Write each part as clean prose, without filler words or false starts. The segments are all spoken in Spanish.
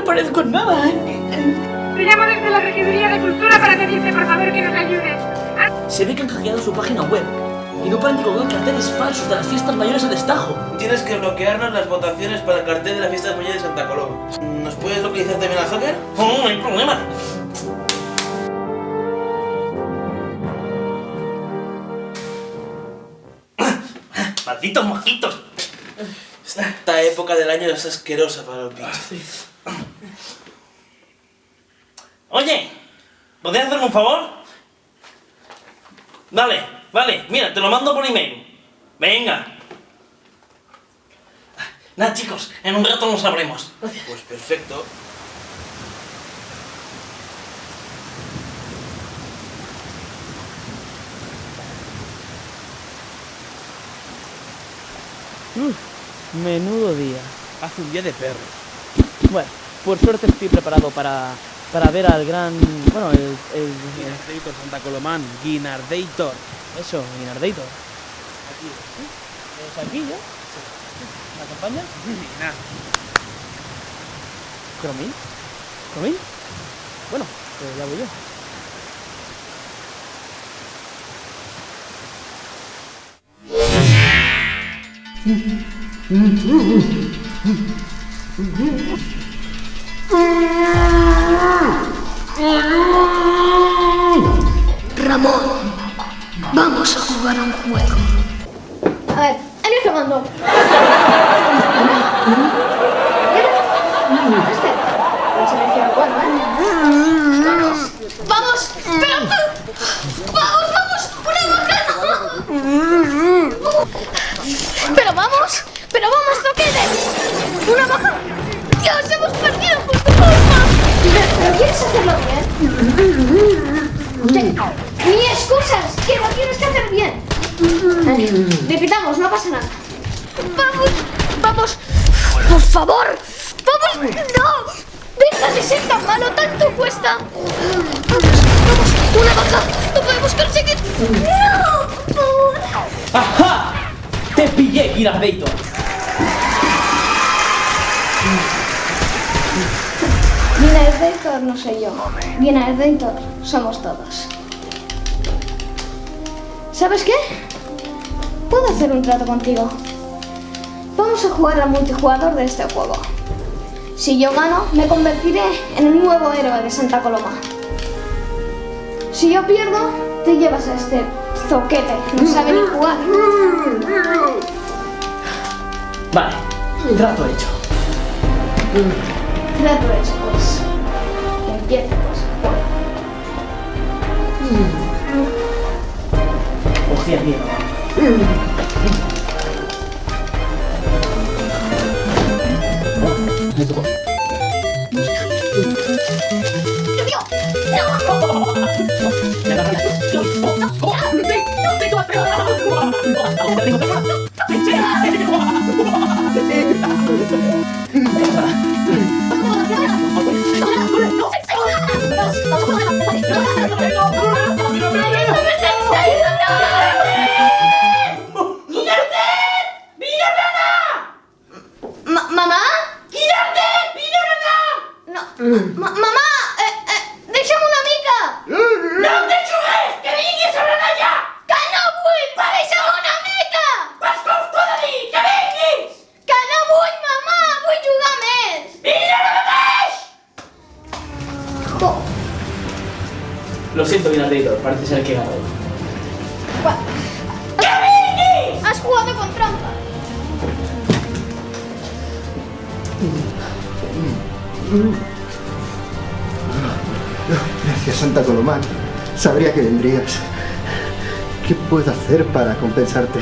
parezco en nada. Te llamo desde la Regiduría de Cultura para pedirte por favor que nos ayudes. Se ve que han hackeado su página web y no paran de colgar carteles falsos de las fiestas mayores a destajo. Tienes que bloquearnos las votaciones para el cartel de las fiestas mayores de Santa Coloma. ¿Nos puedes localizar también al hacker? No hay problema. ¡Malditos mosquitos! Esta época del año es asquerosa para los bichos. Oye, ¿podrías hacerme un favor? Vale, mira, te lo mando por email. Venga. Nada, chicos, en un rato nos sabremos. Gracias. Pues perfecto. Menudo día. Hace un día de perro. Bueno, por suerte estoy preparado para ver al gran... Bueno, el Guinardator Santa Colomán. Guinardator. Eso, Guinardator. Aquí. ¿Es aquí ya? ¿Me acompaña? Mira. ¿Cromín? ¿Cromín? Bueno, pues ya voy yo. Ramón, vamos a jugar a un juego. A ver, eres grabando. Vamos, pero vamos, Zoquete. Una baja. Dios, hemos perdido por tu culpa. ¿Pero quieres hacerlo bien? Ni excusas, que lo tienes que hacer bien. Repitamos, no pasa nada. Vamos, por favor. Vamos, no. Deja de ser tan malo, tanto cuesta. Vamos, una baja. Lo podemos conseguir. No, por favor. ¡Ajá! ¡Te pillé, Guinardator! Guinardator no soy yo. Guinardator somos todos. ¿Sabes qué? Puedo hacer un trato contigo. Vamos a jugar al multijugador de este juego. Si yo gano, me convertiré en el nuevo héroe de Santa Coloma. Si yo pierdo, te llevas a este zoquete. No sabe ni jugar. Vale, trato hecho. Trato hecho, pues. Que empiece, pues. Hostia, mierda. Me tocó. ¿Mamá? No. ¡Mamá! ¡Deixa'm una mica! No em deixo res! Que vinguis a allà! Que no vull! Deixa'm una mica! Vas com t'ho de dir! Que vinguis! Que no vull, mamà! Vull jugar més! Vine ara mateix! Lo siento, Guinardator, parece ser que he ganado. ¡Que vinguis! Has jugado con trampa. Gracias, Santa Colomán. Sabría que vendrías. ¿Qué puedo hacer para compensarte?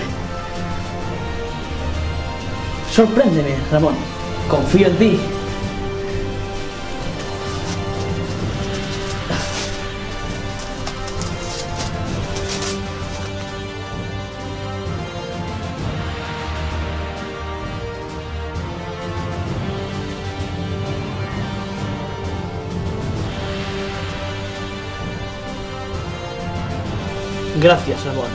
Sorpréndeme, Ramón. Confío en ti. Gracias, Ramón.